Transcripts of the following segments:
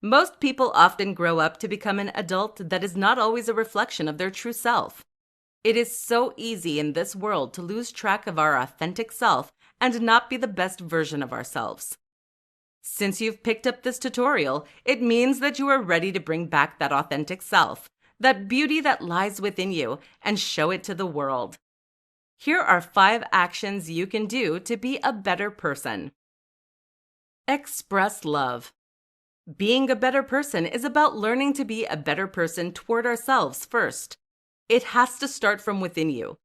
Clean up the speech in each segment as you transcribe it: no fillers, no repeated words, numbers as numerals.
Most people often grow up to become an adult that is not always a reflection of their true self. It is so easy in this world to lose track of our authentic self and not be the best version of ourselves. Since you've picked up this tutorial, it means that you are ready to bring back that authentic self, that beauty that lies within you, and show it to the world. Here are 5 actions you can do to be a better person. Express love. Being a better person is about learning to be a better person toward ourselves first. It has to start from within you.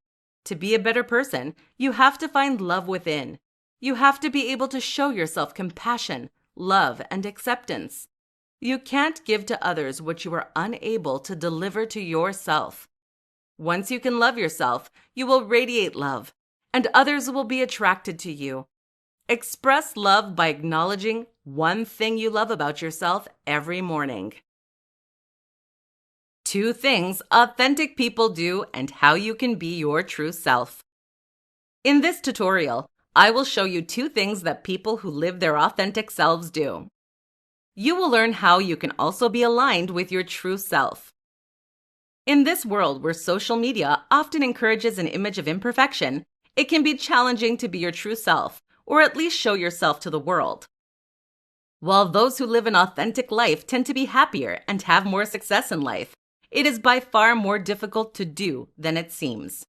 To be a better person, you have to find love within. You have to be able to show yourself compassion, love, and acceptance. You can't give to others what you are unable to deliver to yourself. Once you can love yourself, you will radiate love, and others will be attracted to you. Express love by acknowledging one thing you love about yourself every morning. 2 things authentic people do and how you can be your true self. In this tutorial, I will show you 2 things that people who live their authentic selves do. You will learn how you can also be aligned with your true self. In this world where social media often encourages an image of imperfection, it can be challenging to be your true self, or at least show yourself to the world. While those who live an authentic life tend to be happier and have more success in life, it is by far more difficult to do than it seems.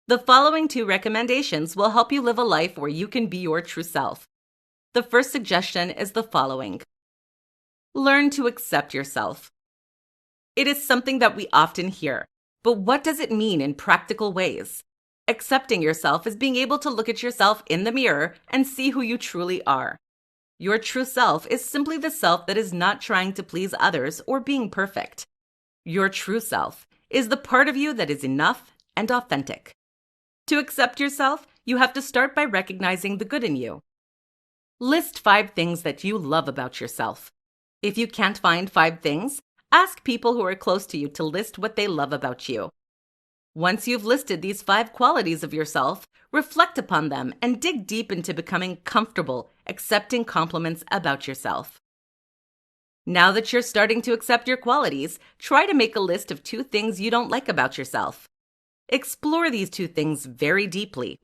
The following 2 recommendations will help you live a life where you can be your true self. The first suggestion is the following. Learn to accept yourself. It is something that we often hear, but what does it mean in practical ways? Accepting yourself is being able to look at yourself in the mirror and see who you truly are. Your true self is simply the self that is not trying to please others or being perfect. Your true self is the part of you that is enough and authentic. To accept yourself, you have to start by recognizing the good in you. List 5 things that you love about yourself. If you can't find 5 things, ask people who are close to you to list what they love about you. Once you've listed these 5 qualities of yourself, reflect upon them and dig deep into becoming comfortable accepting compliments about yourself. Now that you're starting to accept your qualities, try to make a list of 2 things you don't like about yourself. Explore these 2 things very deeply.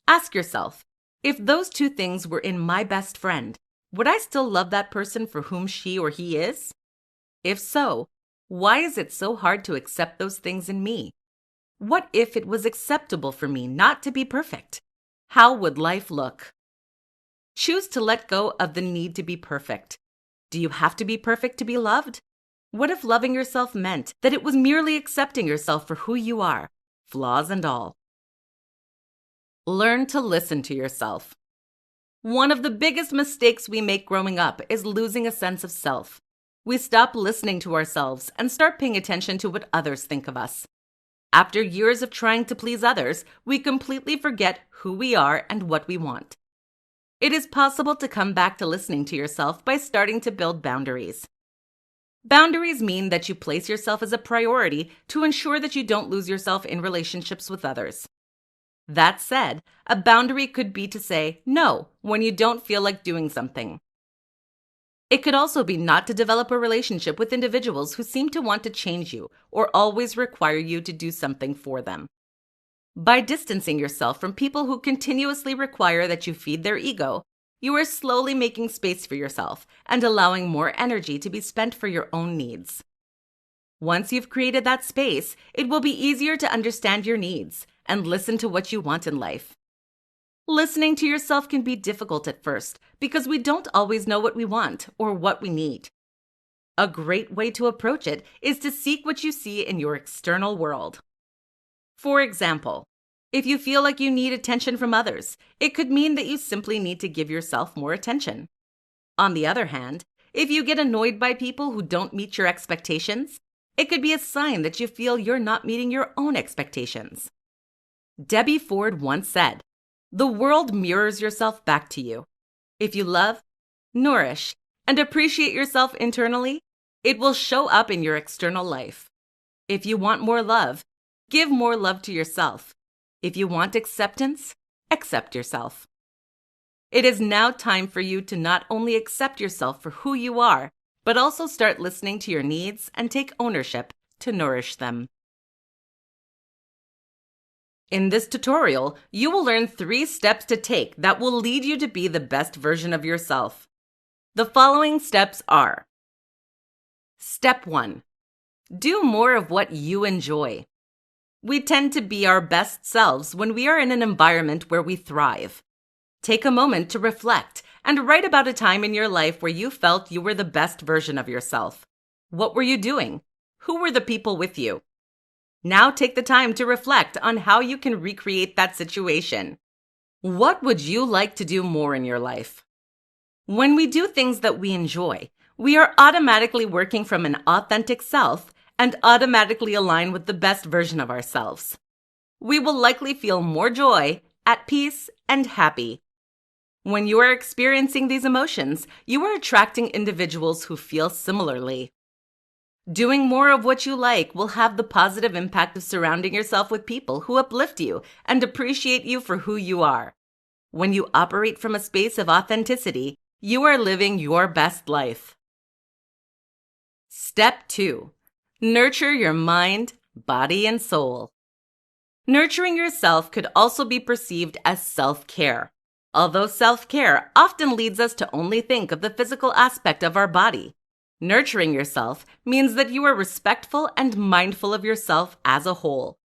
Ask yourself, if those 2 things were in my best friend, would I still love that person for whom she or he is? If so, why is it so hard to accept those things in me? What if it was acceptable for me not to be perfect? How would life look? Choose to let go of the need to be perfect. Do you have to be perfect to be loved? What if loving yourself meant that it was merely accepting yourself for who you are, flaws and all? Learn to listen to yourself. One of the biggest mistakes we make growing up is losing a sense of self. We stop listening to ourselves and start paying attention to what others think of us. After years of trying to please others, we completely forget who we are and what we want. It is possible to come back to listening to yourself by starting to build boundaries. Boundaries mean that you place yourself as a priority to ensure that you don't lose yourself in relationships with others. That said, a boundary could be to say no when you don't feel like doing something. It could also be not to develop a relationship with individuals who seem to want to change you or always require you to do something for them. By distancing yourself from people who continuously require that you feed their ego, you are slowly making space for yourself and allowing more energy to be spent for your own needs. Once you've created that space, it will be easier to understand your needs and listen to what you want in life. Listening to yourself can be difficult at first because we don't always know what we want or what we need. A great way to approach it is to seek what you see in your external world. For example, if you feel like you need attention from others, it could mean that you simply need to give yourself more attention. On the other hand, if you get annoyed by people who don't meet your expectations, it could be a sign that you feel you're not meeting your own expectations. Debbie Ford once said, "The world mirrors yourself back to you. If you love, nourish, and appreciate yourself internally, it will show up in your external life. If you want more love, give more love to yourself. If you want acceptance, accept yourself." It is now time for you to not only accept yourself for who you are, but also start listening to your needs and take ownership to nourish them. In this tutorial, you will learn 3 steps to take that will lead you to be the best version of yourself. The following steps are: Step 1. Do more of what you enjoy. We tend to be our best selves when we are in an environment where we thrive. Take a moment to reflect and write about a time in your life where you felt you were the best version of yourself. What were you doing? Who were the people with you? Now take the time to reflect on how you can recreate that situation. What would you like to do more in your life? When we do things that we enjoy, we are automatically working from an authentic self and automatically align with the best version of ourselves. We will likely feel more joy, at peace, and happy. When you are experiencing these emotions, you are attracting individuals who feel similarly. Doing more of what you like will have the positive impact of surrounding yourself with people who uplift you and appreciate you for who you are. When you operate from a space of authenticity, you are living your best life. Step 2. Nurture your mind, body, and soul. Nurturing yourself could also be perceived as self-care. Although self-care often leads us to only think of the physical aspect of our body, nurturing yourself means that you are respectful and mindful of yourself as a whole.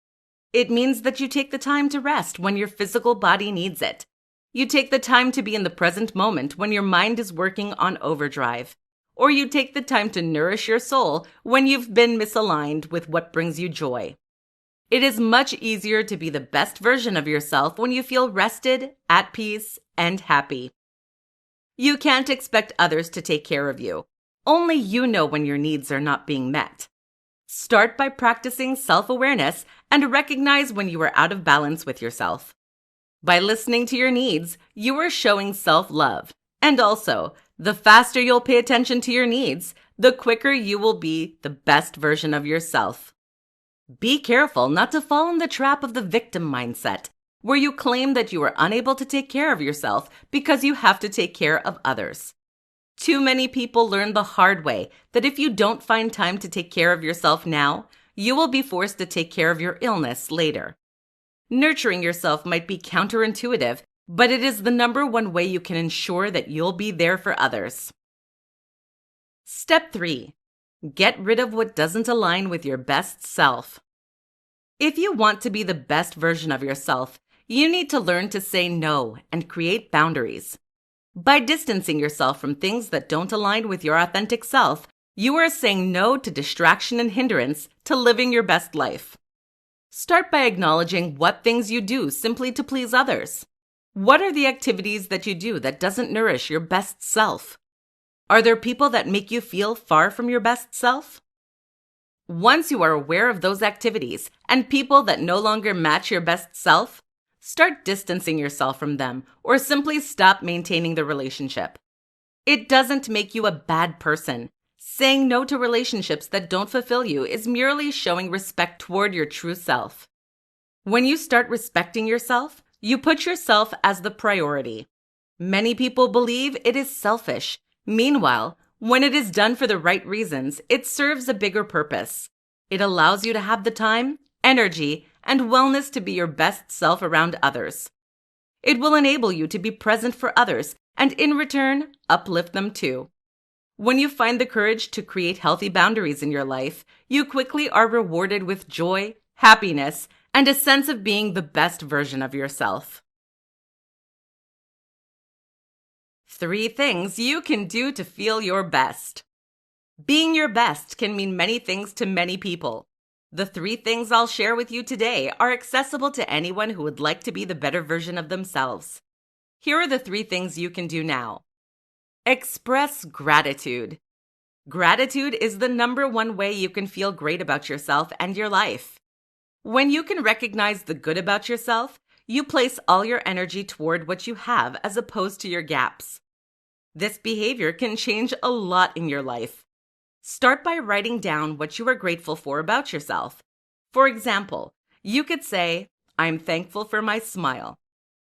It means that you take the time to rest when your physical body needs it. You take the time to be in the present moment when your mind is working on overdrive. Or you take the time to nourish your soul when you've been misaligned with what brings you joy. It is much easier to be the best version of yourself when you feel rested, at peace, and happy. You can't expect others to take care of you. Only you know when your needs are not being met. Start by practicing self-awareness and recognize when you are out of balance with yourself. By listening to your needs, you are showing self-love. And also, the faster you'll pay attention to your needs, the quicker you will be the best version of yourself. Be careful not to fall in the trap of the victim mindset, where you claim that you are unable to take care of yourself because you have to take care of others. Too many people learn the hard way that if you don't find time to take care of yourself now, you will be forced to take care of your illness later. Nurturing yourself might be counterintuitive, but it is the number one way you can ensure that you'll be there for others. Step 3. Get rid of what doesn't align with your best self. If you want to be the best version of yourself, you need to learn to say no and create boundaries. By distancing yourself from things that don't align with your authentic self, you are saying no to distraction and hindrance to living your best life. Start by acknowledging what things you do simply to please others. What are the activities that you do that doesn't nourish your best self? Are there people that make you feel far from your best self? Once you are aware of those activities and people that no longer match your best self, start distancing yourself from them or simply stop maintaining the relationship. It doesn't make you a bad person. Saying no to relationships that don't fulfill you is merely showing respect toward your true self. When you start respecting yourself, you put yourself as the priority. Many people believe it is selfish. Meanwhile, when it is done for the right reasons, it serves a bigger purpose. It allows you to have the time, energy, and wellness to be your best self around others. It will enable you to be present for others and in return, uplift them too. When you find the courage to create healthy boundaries in your life, you quickly are rewarded with joy, happiness, and a sense of being the best version of yourself. 3 things you can do to feel your best. Being your best can mean many things to many people. The 3 things I'll share with you today are accessible to anyone who would like to be the better version of themselves. Here are the 3 things you can do now. Express gratitude. Gratitude is the number one way you can feel great about yourself and your life. When you can recognize the good about yourself, you place all your energy toward what you have as opposed to your gaps. This behavior can change a lot in your life. Start by writing down what you are grateful for about yourself. For example, you could say, I'm thankful for my smile.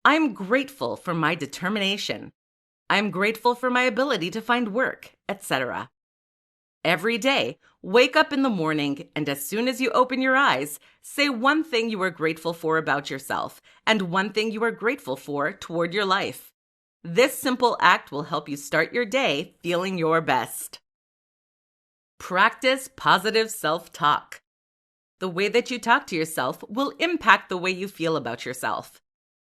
I'm grateful for my determination. I'm grateful for my ability to find work, etc. Every day, wake up in the morning, and as soon as you open your eyes, say one thing you are grateful for about yourself and one thing you are grateful for toward your life. This simple act will help you start your day feeling your best. Practice positive self-talk. The way that you talk to yourself will impact the way you feel about yourself.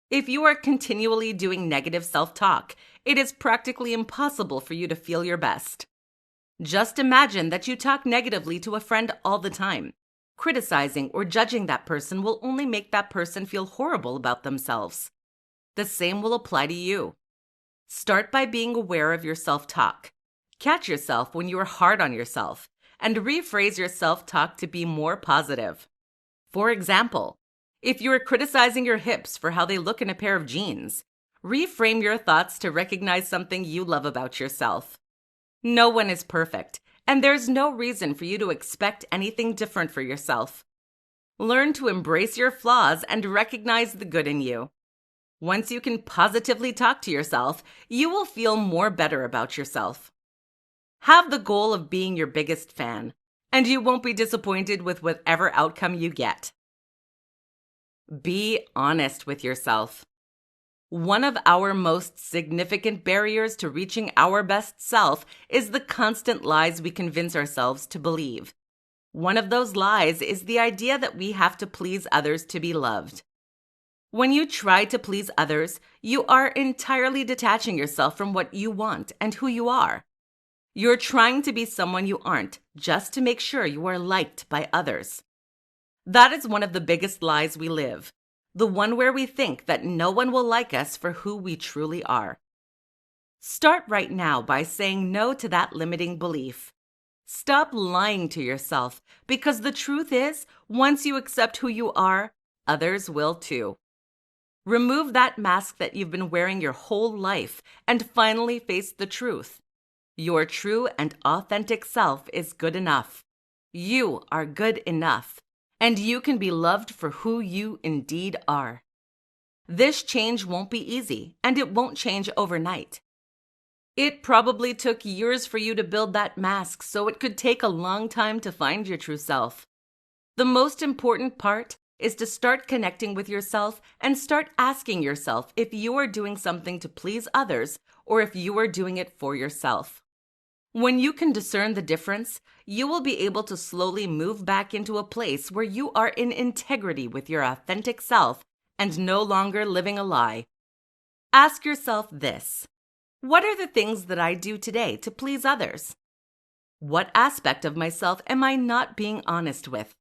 If you are continually doing negative self-talk, it is practically impossible for you to feel your best. Just imagine that you talk negatively to a friend all the time. Criticizing or judging that person will only make that person feel horrible about themselves. The same will apply to you. Start by being aware of your self-talk. Catch yourself when you are hard on yourself, and rephrase your self-talk to be more positive. For example, if you are criticizing your hips for how they look in a pair of jeans, reframe your thoughts to recognize something you love about yourself. No one is perfect, and there's no reason for you to expect anything different for yourself. Learn to embrace your flaws and recognize the good in you. Once you can positively talk to yourself, you will feel more better about yourself. Have the goal of being your biggest fan, and you won't be disappointed with whatever outcome you get. Be honest with yourself. One of our most significant barriers to reaching our best self is the constant lies we convince ourselves to believe. One of those lies is the idea that we have to please others to be loved. When you try to please others, you are entirely detaching yourself from what you want and who you are. You're trying to be someone you aren't just to make sure you are liked by others. That is one of the biggest lies we live. The one where we think that no one will like us for who we truly are. Start right now by saying no to that limiting belief. Stop lying to yourself, because the truth is, once you accept who you are, others will too. Remove that mask that you've been wearing your whole life and finally face the truth. Your true and authentic self is good enough. You are good enough. And you can be loved for who you indeed are. This change won't be easy, and it won't change overnight. It probably took years for you to build that mask, so it could take a long time to find your true self. The most important part is to start connecting with yourself and start asking yourself if you are doing something to please others or if you are doing it for yourself. When you can discern the difference, you will be able to slowly move back into a place where you are in integrity with your authentic self and no longer living a lie. Ask yourself this: what are the things that I do today to please others? What aspect of myself am I not being honest with?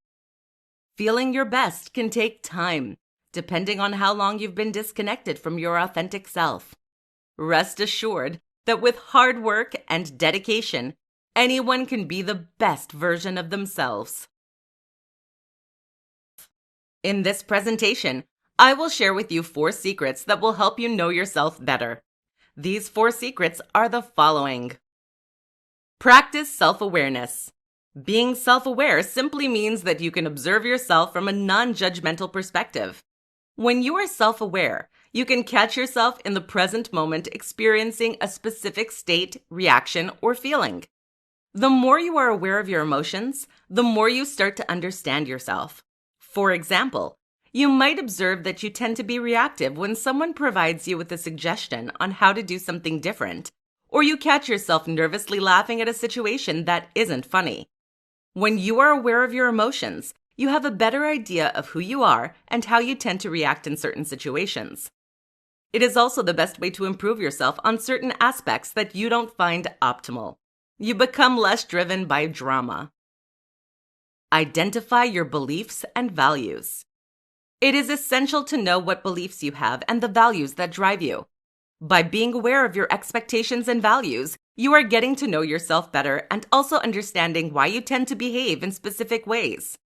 Feeling your best can take time, depending on how long you've been disconnected from your authentic self. Rest assured that with hard work and dedication, anyone can be the best version of themselves. In this presentation, I will share with you 4 secrets that will help you know yourself better. These 4 secrets are the following. Practice self-awareness. Being self-aware simply means that you can observe yourself from a non-judgmental perspective. When you are self-aware, you can catch yourself in the present moment experiencing a specific state, reaction, or feeling. The more you are aware of your emotions, the more you start to understand yourself. For example, you might observe that you tend to be reactive when someone provides you with a suggestion on how to do something different, or you catch yourself nervously laughing at a situation that isn't funny. When you are aware of your emotions, you have a better idea of who you are and how you tend to react in certain situations. It is also the best way to improve yourself on certain aspects that you don't find optimal. You become less driven by drama. Identify your beliefs and values. It is essential to know what beliefs you have and the values that drive you. By being aware of your expectations and values, you are getting to know yourself better and also understanding why you tend to behave in specific ways.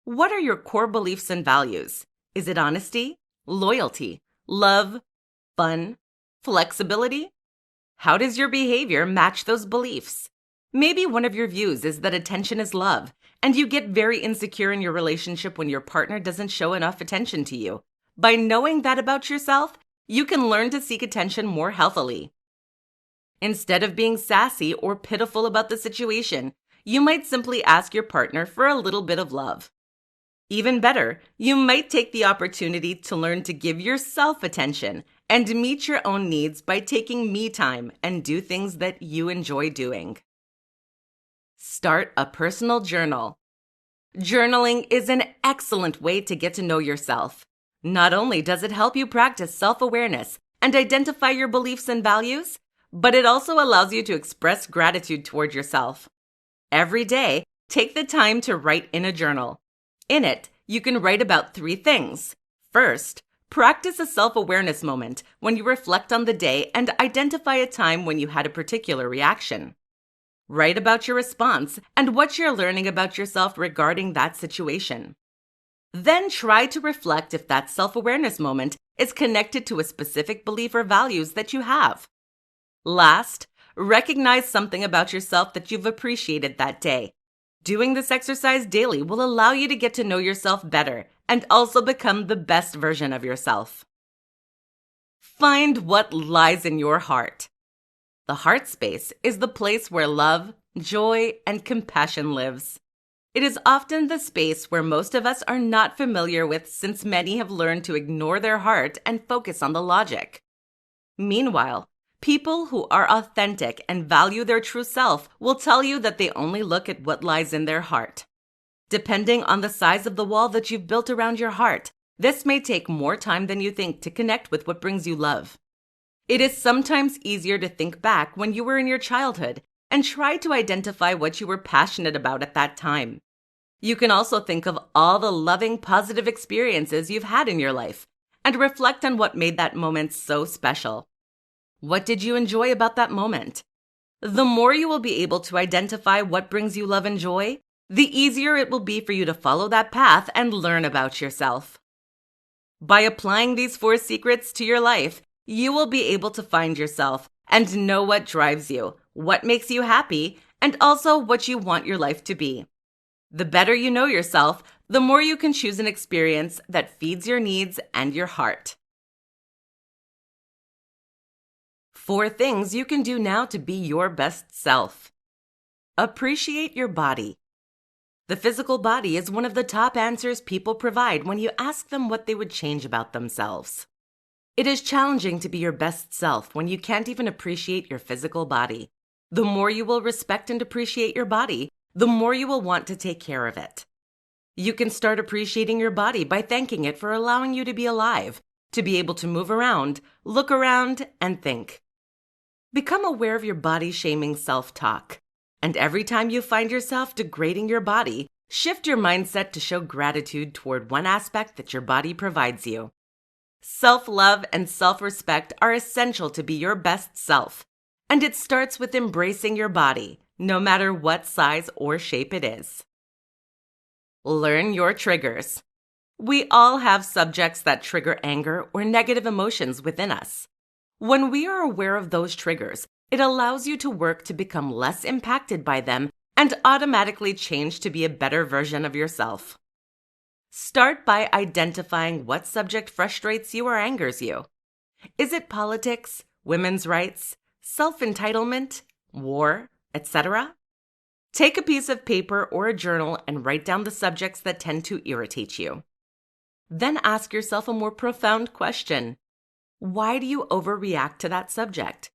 What are your core beliefs and values? Is it honesty, loyalty, love, fun, flexibility? How does your behavior match those beliefs? Maybe one of your views is that attention is love, and you get very insecure in your relationship when your partner doesn't show enough attention to you. By knowing that about yourself, you can learn to seek attention more healthily. Instead of being sassy or pitiful about the situation, you might simply ask your partner for a little bit of love. Even better, you might take the opportunity to learn to give yourself attention and meet your own needs by taking me time and do things that you enjoy doing. Start a personal journal. Journaling is an excellent way to get to know yourself. Not only does it help you practice self-awareness and identify your beliefs and values, but it also allows you to express gratitude toward yourself. Every day, take the time to write in a journal. In it, you can write about 3 things. First, practice a self-awareness moment when you reflect on the day and identify a time when you had a particular reaction. Write about your response and what you're learning about yourself regarding that situation. Then try to reflect if that self-awareness moment is connected to a specific belief or values that you have. Last, recognize something about yourself that you've appreciated that day. Doing this exercise daily will allow you to get to know yourself better and also become the best version of yourself. Find what lies in your heart. The heart space is the place where love, joy, and compassion lives. It is often the space where most of us are not familiar with, since many have learned to ignore their heart and focus on the logic. Meanwhile, people who are authentic and value their true self will tell you that they only look at what lies in their heart. Depending on the size of the wall that you've built around your heart, this may take more time than you think to connect with what brings you love. It is sometimes easier to think back when you were in your childhood and try to identify what you were passionate about at that time. You can also think of all the loving, positive experiences you've had in your life and reflect on what made that moment so special. What did you enjoy about that moment? The more you will be able to identify what brings you love and joy, the easier it will be for you to follow that path and learn about yourself. By applying these 4 secrets to your life, you will be able to find yourself and know what drives you, what makes you happy, and also what you want your life to be. The better you know yourself, the more you can choose an experience that feeds your needs and your heart. 4 things you can do now to be your best self. Appreciate your body. The physical body is one of the top answers people provide when you ask them what they would change about themselves. It is challenging to be your best self when you can't even appreciate your physical body. The more you will respect and appreciate your body, the more you will want to take care of it. You can start appreciating your body by thanking it for allowing you to be alive, to be able to move around, look around, and think. Become aware of your body-shaming self-talk. And every time you find yourself degrading your body, shift your mindset to show gratitude toward one aspect that your body provides you. Self-love and self-respect are essential to be your best self, and it starts with embracing your body, no matter what size or shape it is. Learn your triggers. We all have subjects that trigger anger or negative emotions within us. When we are aware of those triggers, it allows you to work to become less impacted by them and automatically change to be a better version of yourself. Start by identifying what subject frustrates you or angers you. Is it politics, women's rights, self-entitlement, war, etc.? Take a piece of paper or a journal and write down the subjects that tend to irritate you. Then ask yourself a more profound question. Why do you overreact to that subject?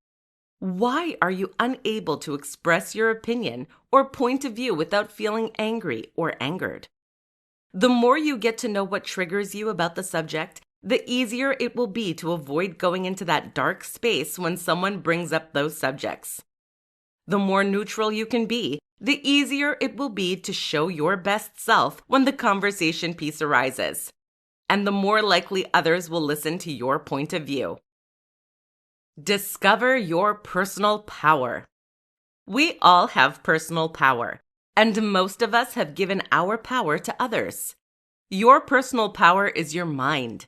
Why are you unable to express your opinion or point of view without feeling angry or angered? The more you get to know what triggers you about the subject, the easier it will be to avoid going into that dark space when someone brings up those subjects. The more neutral you can be, the easier it will be to show your best self when the conversation piece arises. And the more likely others will listen to your point of view. Discover your personal power. We all have personal power, and most of us have given our power to others. Your personal power is your mind.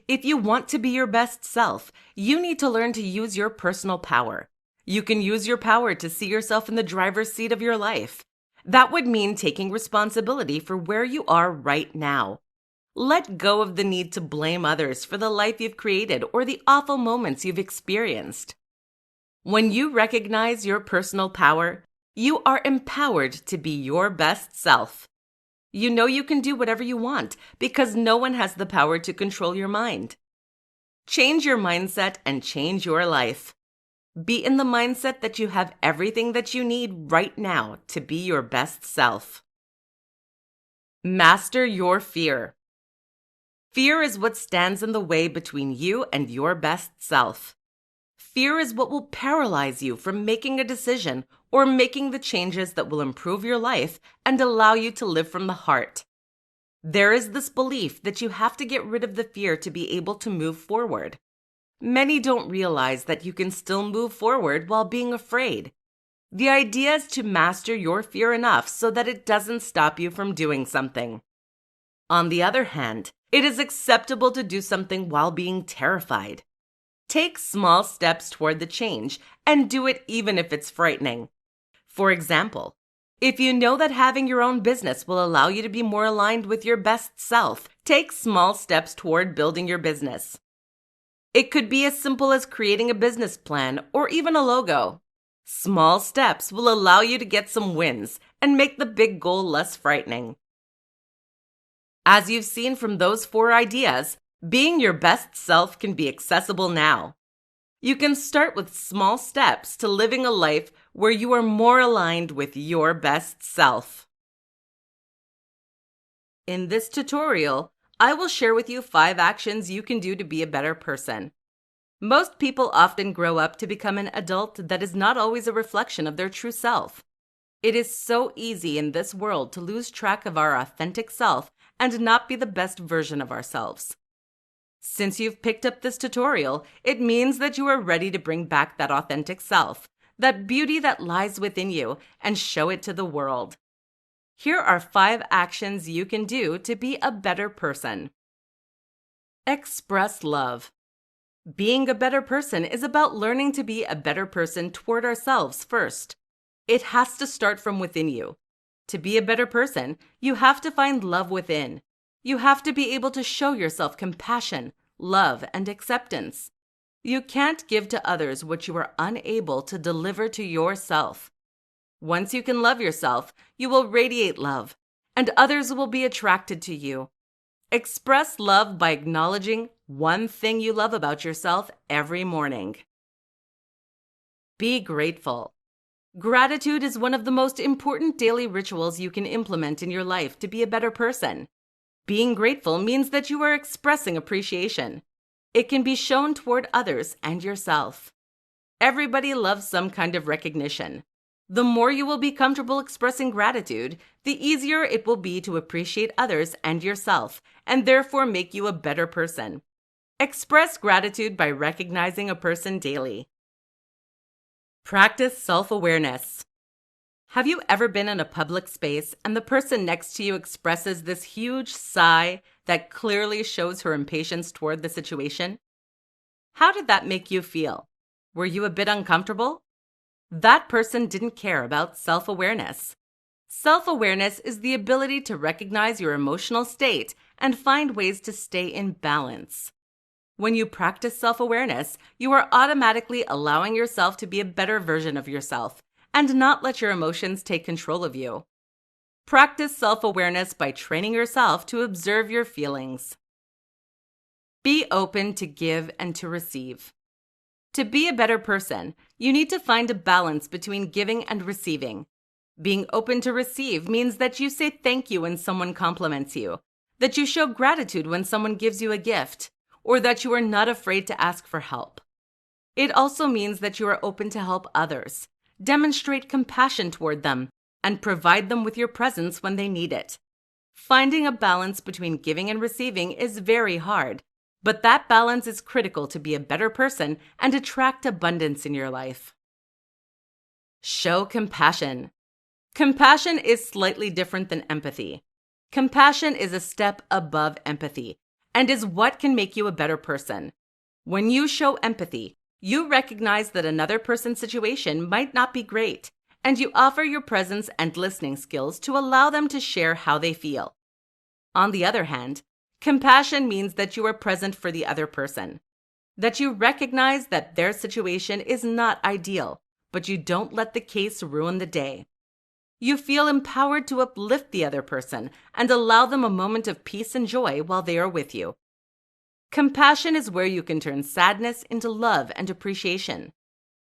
If you want to be your best self, you need to learn to use your personal power. You can use your power to see yourself in the driver's seat of your life. That would mean taking responsibility for where you are right now. Let go of the need to blame others for the life you've created or the awful moments you've experienced. When you recognize your personal power, You are empowered to be your best self. You know you can do whatever you want because no one has the power to control your mind. Change your mindset and change your life. Be in the mindset that you have everything that you need right now to be your best self. Master your fear. Fear is what stands in the way between you and your best self. Fear is what will paralyze you from making a decision or making the changes that will improve your life and allow you to live from the heart. There is this belief that you have to get rid of the fear to be able to move forward. Many don't realize that you can still move forward while being afraid. The idea is to master your fear enough so that it doesn't stop you from doing something. On the other hand, it is acceptable to do something while being terrified. Take small steps toward the change and do it even if it's frightening. For example, if you know that having your own business will allow you to be more aligned with your best self, take small steps toward building your business. It could be as simple as creating a business plan or even a logo. Small steps will allow you to get some wins and make the big goal less frightening. As you've seen from those 4 ideas, being your best self can be accessible now. You can start with small steps to living a life where you are more aligned with your best self. In this tutorial, I will share with you 5 actions you can do to be a better person. Most people often grow up to become an adult that is not always a reflection of their true self. It is so easy in this world to lose track of our authentic self and not be the best version of ourselves. Since you've picked up this tutorial, it means that you are ready to bring back that authentic self, that beauty that lies within you, and show it to the world. Here are 5 actions you can do to be a better person. Express love. Being a better person is about learning to be a better person toward ourselves first. It has to start from within you. To be a better person, you have to find love within. You have to be able to show yourself compassion, love, and acceptance. You can't give to others what you are unable to deliver to yourself. Once you can love yourself, you will radiate love, and others will be attracted to you. Express love by acknowledging one thing you love about yourself every morning. Be grateful. Gratitude is one of the most important daily rituals you can implement in your life to be a better person. Being grateful means that you are expressing appreciation. It can be shown toward others and yourself. Everybody loves some kind of recognition. The more you will be comfortable expressing gratitude, the easier it will be to appreciate others and yourself, and therefore make you a better person. Express gratitude by recognizing a person daily. Practice self-awareness. Have you ever been in a public space and the person next to you expresses this huge sigh that clearly shows her impatience toward the situation? How did that make you feel? Were you a bit uncomfortable? That person didn't care about self-awareness. Self-awareness is the ability to recognize your emotional state and find ways to stay in balance. When you practice self-awareness, you are automatically allowing yourself to be a better version of yourself and not let your emotions take control of you. Practice self-awareness by training yourself to observe your feelings. Be open to give and to receive. To be a better person, you need to find a balance between giving and receiving. Being open to receive means that you say thank you when someone compliments you, that you show gratitude when someone gives you a gift, or that you are not afraid to ask for help. It also means that you are open to help others, demonstrate compassion toward them, and provide them with your presence when they need it. Finding a balance between giving and receiving is very hard, but that balance is critical to be a better person and attract abundance in your life. Show compassion. Compassion is slightly different than empathy. Compassion is a step above empathy and is what can make you a better person. When you show empathy, you recognize that another person's situation might not be great, and you offer your presence and listening skills to allow them to share how they feel. On the other hand, compassion means that you are present for the other person, that you recognize that their situation is not ideal, but you don't let the case ruin the day. You feel empowered to uplift the other person and allow them a moment of peace and joy while they are with you. Compassion is where you can turn sadness into love and appreciation.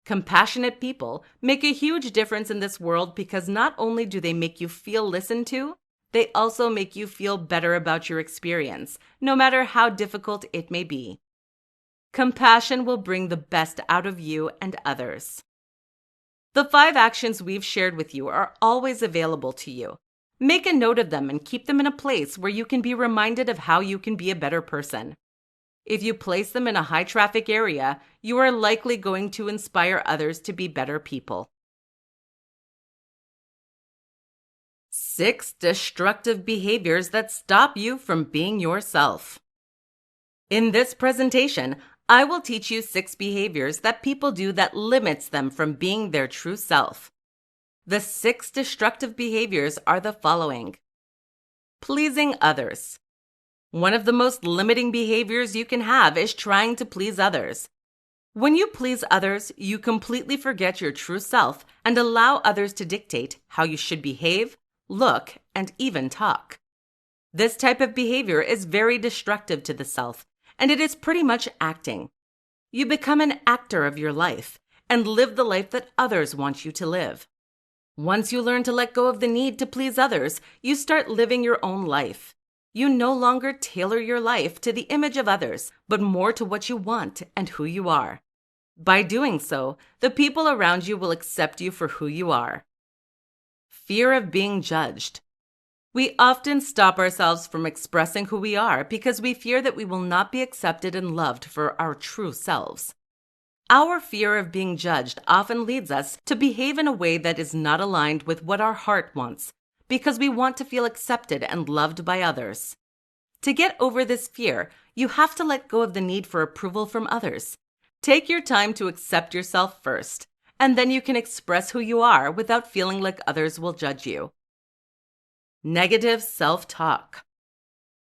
Compassionate people make a huge difference in this world because not only do they make you feel listened to, they also make you feel better about your experience, no matter how difficult it may be. Compassion will bring the best out of you and others. The 5 actions we've shared with you are always available to you. Make a note of them and keep them in a place where you can be reminded of how you can be a better person. If you place them in a high-traffic area, you are likely going to inspire others to be better people. 6 destructive behaviors that stop you from being yourself. In this presentation, I will teach you 6 behaviors that people do that limits them from being their true self. The 6 destructive behaviors are the following. Pleasing others. One of the most limiting behaviors you can have is trying to please others. When you please others, you completely forget your true self and allow others to dictate how you should behave, look, and even talk. This type of behavior is very destructive to the self, and it is pretty much acting. You become an actor of your life and live the life that others want you to live. Once you learn to let go of the need to please others, you start living your own life. You no longer tailor your life to the image of others, but more to what you want and who you are. By doing so, the people around you will accept you for who you are. Fear of being judged. We often stop ourselves from expressing who we are because we fear that we will not be accepted and loved for our true selves. Our fear of being judged often leads us to behave in a way that is not aligned with what our heart wants, because we want to feel accepted and loved by others. To get over this fear, you have to let go of the need for approval from others. Take your time to accept yourself first, and then you can express who you are without feeling like others will judge you. Negative self-talk.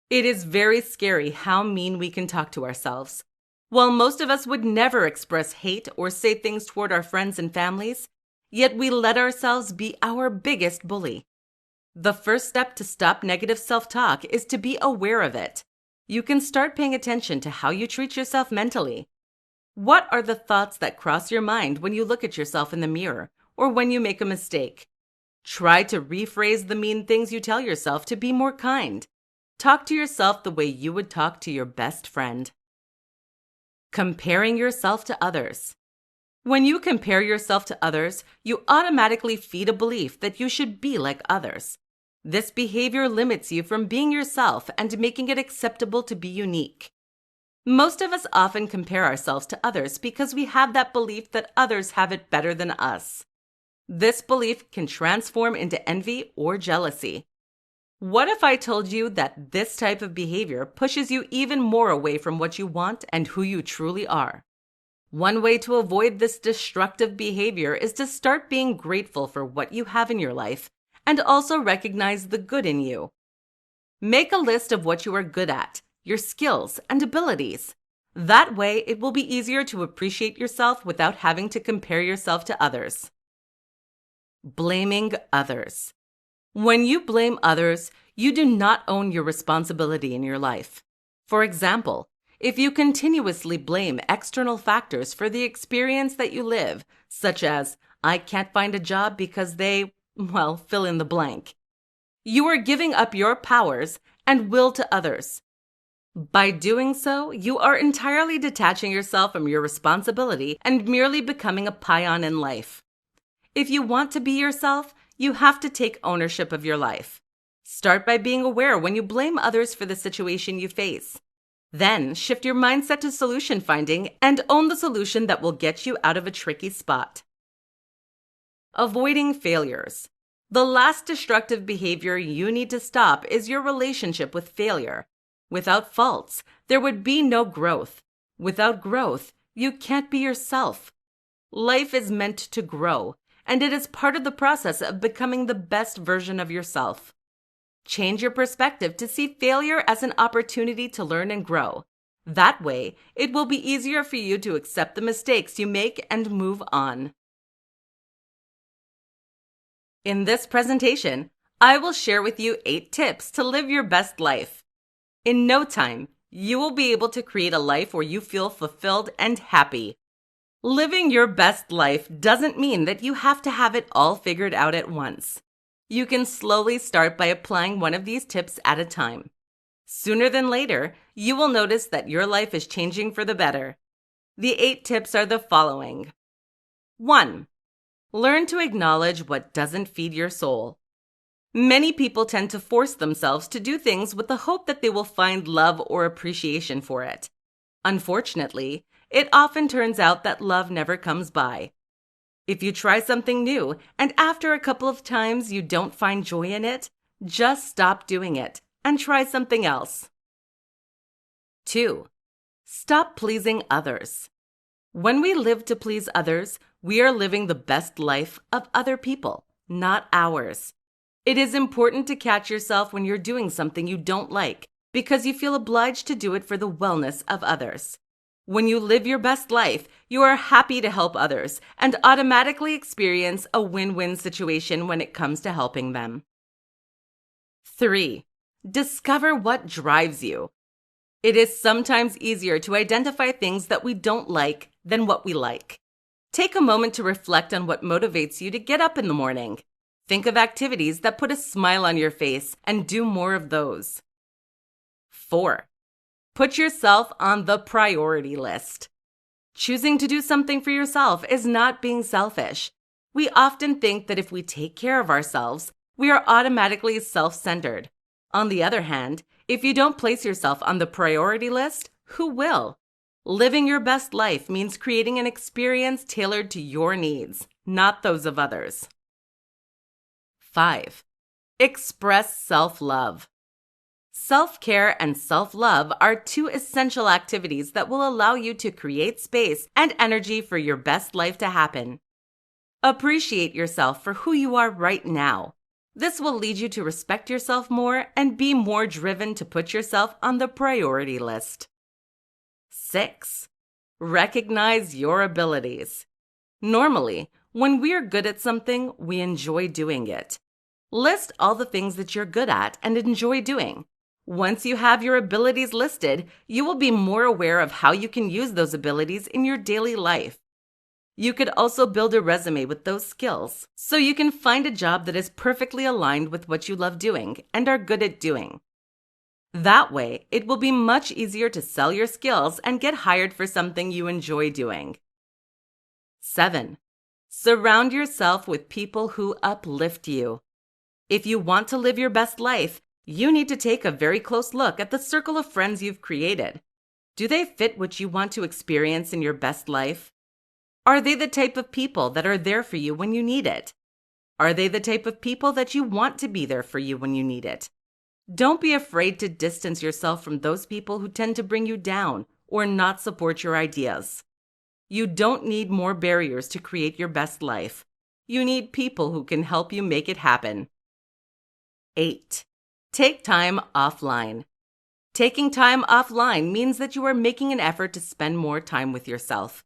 It is very scary how mean we can talk to ourselves. While most of us would never express hate or say things toward our friends and families, yet we let ourselves be our biggest bully. The first step to stop negative self-talk is to be aware of it. You can start paying attention to how you treat yourself mentally. What are the thoughts that cross your mind when you look at yourself in the mirror or when you make a mistake? Try to rephrase the mean things you tell yourself to be more kind. Talk to yourself the way you would talk to your best friend. Comparing yourself to others. When you compare yourself to others, you automatically feed a belief that you should be like others. This behavior limits you from being yourself and making it acceptable to be unique. Most of us often compare ourselves to others because we have that belief that others have it better than us. This belief can transform into envy or jealousy. What if I told you that this type of behavior pushes you even more away from what you want and who you truly are? One way to avoid this destructive behavior is to start being grateful for what you have in your life and also recognize the good in you. Make a list of what you are good at, your skills and abilities. That way, it will be easier to appreciate yourself without having to compare yourself to others. Blaming others. When you blame others, you do not own your responsibility in your life. For example, if you continuously blame external factors for the experience that you live, such as, I can't find a job because they, fill in the blank, you are giving up your powers and will to others. By doing so, you are entirely detaching yourself from your responsibility and merely becoming a peon in life. If you want to be yourself, you have to take ownership of your life. Start by being aware when you blame others for the situation you face. Then shift your mindset to solution finding and own the solution that will get you out of a tricky spot. Avoiding failures. The last destructive behavior you need to stop is your relationship with failure. Without faults, there would be no growth. Without growth, you can't be yourself. Life is meant to grow, and it is part of the process of becoming the best version of yourself. Change your perspective to see failure as an opportunity to learn and grow. That way, it will be easier for you to accept the mistakes you make and move on. In this presentation, I will share with you 8 tips to live your best life. In no time, you will be able to create a life where you feel fulfilled and happy. Living your best life doesn't mean that you have to have it all figured out at once. You can slowly start by applying one of these tips at a time. Sooner than later, you will notice that your life is changing for the better. The 8 tips are the following. 1. Learn to acknowledge what doesn't feed your soul. Many people tend to force themselves to do things with the hope that they will find love or appreciation for it. Unfortunately, it often turns out that love never comes by. If you try something new and after a couple of times you don't find joy in it, just stop doing it and try something else. 2. Stop pleasing others. When we live to please others, we are living the best life of other people, not ours. It is important to catch yourself when you're doing something you don't like because you feel obliged to do it for the wellness of others. When you live your best life, you are happy to help others and automatically experience a win-win situation when it comes to helping them. 3. Discover what drives you. It is sometimes easier to identify things that we don't like than what we like. Take a moment to reflect on what motivates you to get up in the morning. Think of activities that put a smile on your face and do more of those. 4. Put yourself on the priority list. Choosing to do something for yourself is not being selfish. We often think that if we take care of ourselves, we are automatically self-centered. On the other hand, if you don't place yourself on the priority list, who will? Living your best life means creating an experience tailored to your needs, not those of others. 5. Express self-love. Self-care and self-love are 2 essential activities that will allow you to create space and energy for your best life to happen. Appreciate yourself for who you are right now. This will lead you to respect yourself more and be more driven to put yourself on the priority list. 6. Recognize your abilities. Normally, when we're good at something, we enjoy doing it. List all the things that you're good at and enjoy doing. Once you have your abilities listed, you will be more aware of how you can use those abilities in your daily life. You could also build a resume with those skills, so you can find a job that is perfectly aligned with what you love doing and are good at doing. That way, it will be much easier to sell your skills and get hired for something you enjoy doing. 7. Surround yourself with people who uplift you. If you want to live your best life, you need to take a very close look at the circle of friends you've created. Do they fit what you want to experience in your best life? Are they the type of people that are there for you when you need it? Are they the type of people that you want to be there for you when you need it? Don't be afraid to distance yourself from those people who tend to bring you down or not support your ideas. You don't need more barriers to create your best life. You need people who can help you make it happen. 8. Take time offline. Taking time offline means that you are making an effort to spend more time with yourself.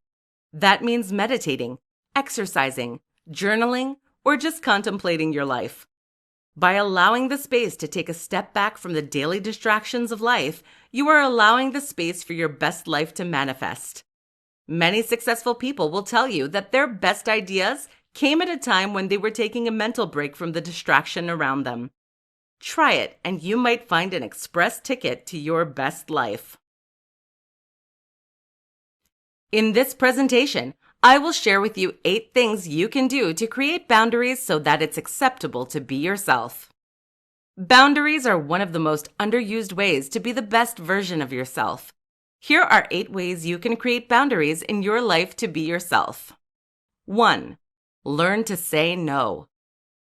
That means meditating, exercising, journaling, or just contemplating your life. By allowing the space to take a step back from the daily distractions of life, you are allowing the space for your best life to manifest. Many successful people will tell you that their best ideas came at a time when they were taking a mental break from the distraction around them. Try it, and you might find an express ticket to your best life. In this presentation, I will share with you 8 things you can do to create boundaries so that it's acceptable to be yourself. Boundaries are one of the most underused ways to be the best version of yourself. Here are 8 ways you can create boundaries in your life to be yourself. 1. Learn to say no.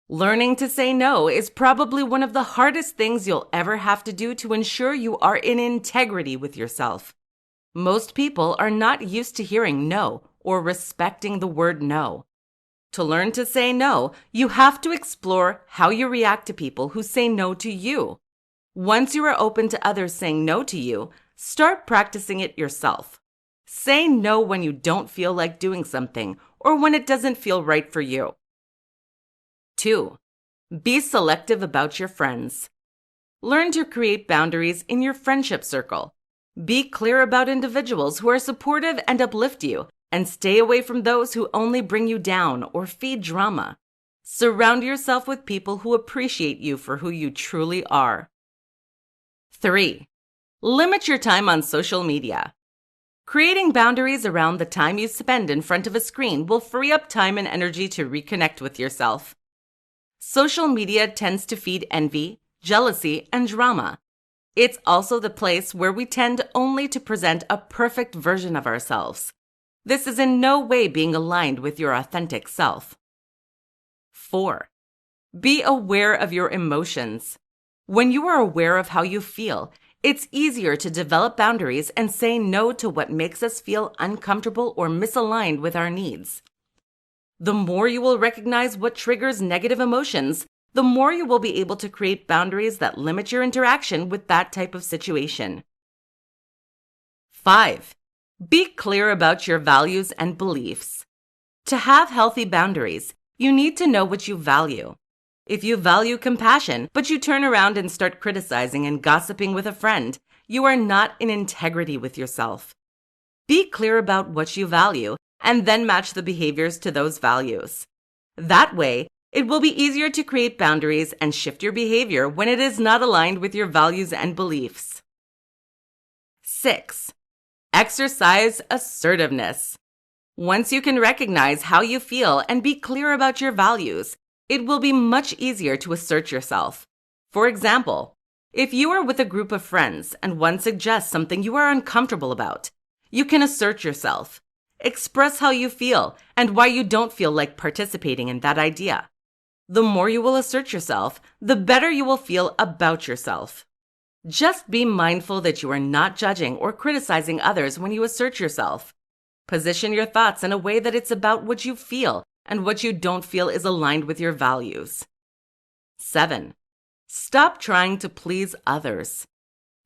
Learning to say no is probably one of the hardest things you'll ever have to do to ensure you are in integrity with yourself. Most people are not used to hearing no or respecting the word no. To learn to say no, you have to explore how you react to people who say no to you. Once you are open to others saying no to you, start practicing it yourself. Say no when you don't feel like doing something or when it doesn't feel right for you. 2. Be selective about your friends. Learn to create boundaries in your friendship circle. Be clear about individuals who are supportive and uplift you, and stay away from those who only bring you down or feed drama. Surround yourself with people who appreciate you for who you truly are. 3. Limit your time on social media. Creating boundaries around the time you spend in front of a screen will free up time and energy to reconnect with yourself. Social media tends to feed envy, jealousy, and drama. It's also the place where we tend only to present a perfect version of ourselves. This is in no way being aligned with your authentic self. 4. Be aware of your emotions. When you are aware of how you feel, it's easier to develop boundaries and say no to what makes us feel uncomfortable or misaligned with our needs. The more you will recognize what triggers negative emotions, the more you will be able to create boundaries that limit your interaction with that type of situation. 5. Be clear about your values and beliefs. To have healthy boundaries, you need to know what you value. If you value compassion, but you turn around and start criticizing and gossiping with a friend, you are not in integrity with yourself. Be clear about what you value and then match the behaviors to those values. That way, it will be easier to create boundaries and shift your behavior when it is not aligned with your values and beliefs. 6. Exercise assertiveness. Once you can recognize how you feel and be clear about your values, it will be much easier to assert yourself. For example, if you are with a group of friends and one suggests something you are uncomfortable about, you can assert yourself. Express how you feel and why you don't feel like participating in that idea. The more you will assert yourself, the better you will feel about yourself. Just be mindful that you are not judging or criticizing others when you assert yourself. Position your thoughts in a way that it's about what you feel and what you don't feel is aligned with your values. 7. Stop trying to please others.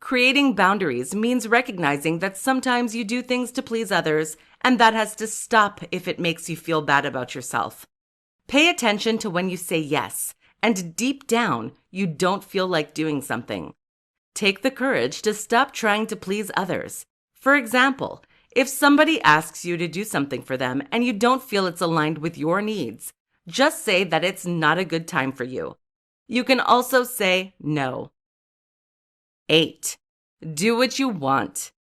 Creating boundaries means recognizing that sometimes you do things to please others, and that has to stop if it makes you feel bad about yourself. Pay attention to when you say yes, and deep down, you don't feel like doing something. Take the courage to stop trying to please others. For example, if somebody asks you to do something for them and you don't feel it's aligned with your needs, just say that it's not a good time for you. You can also say no. 8. Do what you want.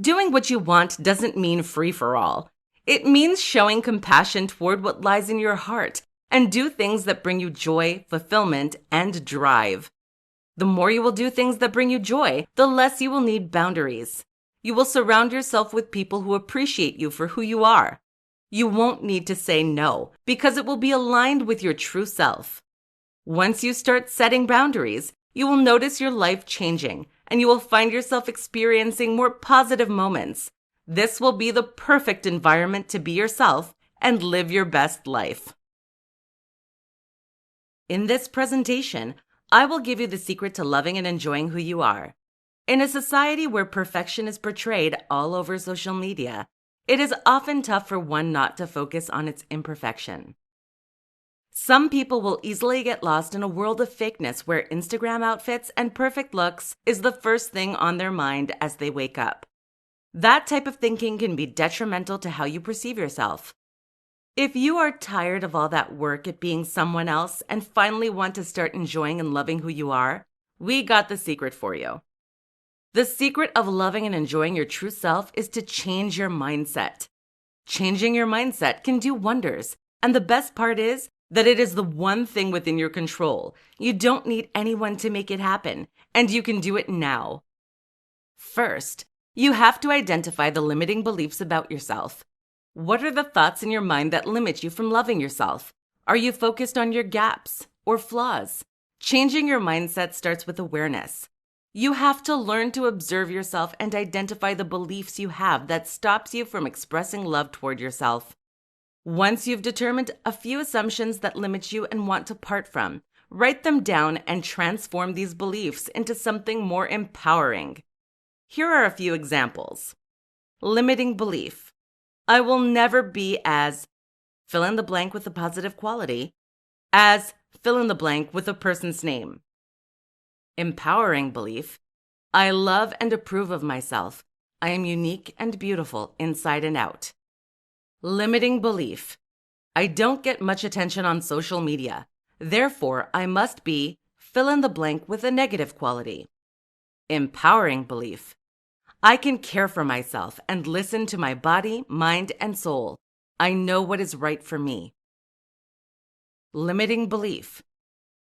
Doing what you want doesn't mean free for all. It means showing compassion toward what lies in your heart and do things that bring you joy, fulfillment, and drive. The more you will do things that bring you joy, the less you will need boundaries. You will surround yourself with people who appreciate you for who you are. You won't need to say no because it will be aligned with your true self. Once you start setting boundaries, you will notice your life changing and you will find yourself experiencing more positive moments. This will be the perfect environment to be yourself and live your best life. In this presentation, I will give you the secret to loving and enjoying who you are. In a society where perfection is portrayed all over social media, it is often tough for one not to focus on its imperfection. Some people will easily get lost in a world of fakeness where Instagram outfits and perfect looks is the first thing on their mind as they wake up. That type of thinking can be detrimental to how you perceive yourself. If you are tired of all that work at being someone else and finally want to start enjoying and loving who you are, we got the secret for you. The secret of loving and enjoying your true self is to change your mindset. Changing your mindset can do wonders, and the best part is that it is the one thing within your control. You don't need anyone to make it happen, and you can do it now. First, you have to identify the limiting beliefs about yourself. What are the thoughts in your mind that limit you from loving yourself? Are you focused on your gaps or flaws? Changing your mindset starts with awareness. You have to learn to observe yourself and identify the beliefs you have that stops you from expressing love toward yourself. Once you've determined a few assumptions that limit you and want to part from, write them down and transform these beliefs into something more empowering. Here are a few examples. Limiting belief. I will never be as, fill in the blank with a positive quality. as fill in the blank with a person's name. Empowering belief. I love and approve of myself. I am unique and beautiful inside and out. Limiting belief. I don't get much attention on social media. Therefore, I must be fill in the blank with a negative quality. Empowering belief. I can care for myself and listen to my body, mind, and soul. I know what is right for me. Limiting belief.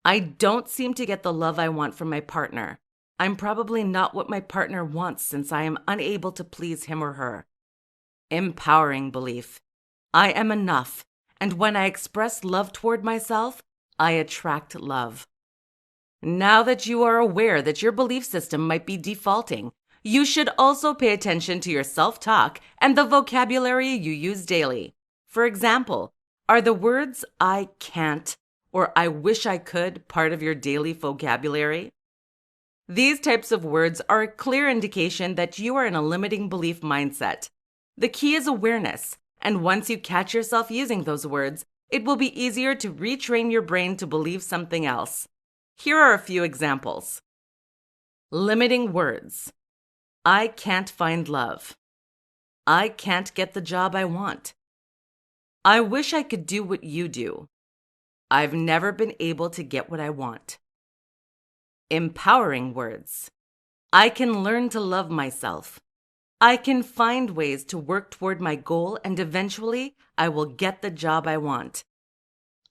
I don't seem to get the love I want from my partner. I'm probably not what my partner wants since I am unable to please him or her. Empowering belief. I am enough, and when I express love toward myself, I attract love. Now that you are aware that your belief system might be defaulting, you should also pay attention to your self-talk and the vocabulary you use daily. For example, are the words I can't or I wish I could part of your daily vocabulary? These types of words are a clear indication that you are in a limiting belief mindset. The key is awareness, and once you catch yourself using those words, it will be easier to retrain your brain to believe something else. Here are a few examples. Limiting words. I can't find love. I can't get the job I want. I wish I could do what you do. I've never been able to get what I want. Empowering words. I can learn to love myself. I can find ways to work toward my goal and eventually I will get the job I want.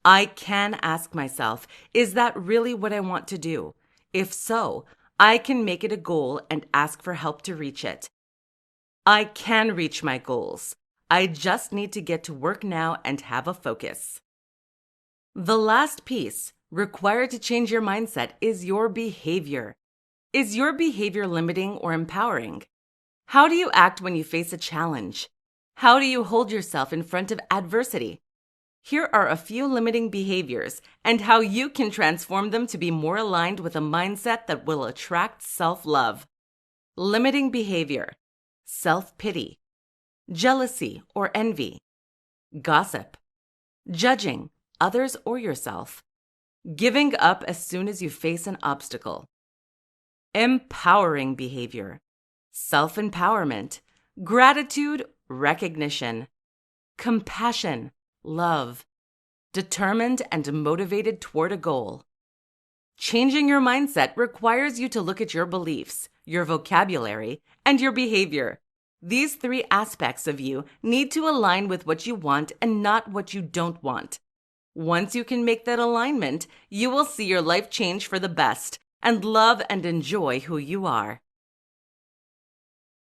I can ask myself, is that really what I want to do? If so, I can make it a goal and ask for help to reach it. I can reach my goals. I just need to get to work now and have a focus. The last piece required to change your mindset is your behavior. Is your behavior limiting or empowering? How do you act when you face a challenge? How do you hold yourself in front of adversity? Here are a few limiting behaviors and how you can transform them to be more aligned with a mindset that will attract self-love. Limiting behavior: self-pity, jealousy or envy, gossip, judging others or yourself, giving up as soon as you face an obstacle. Empowering behavior: self-empowerment, gratitude, recognition, compassion, love, determined and motivated toward a goal. Changing your mindset requires you to look at your beliefs, your vocabulary, and your behavior. These three aspects of you need to align with what you want and not what you don't want. Once you can make that alignment, you will see your life change for the best and love and enjoy who you are.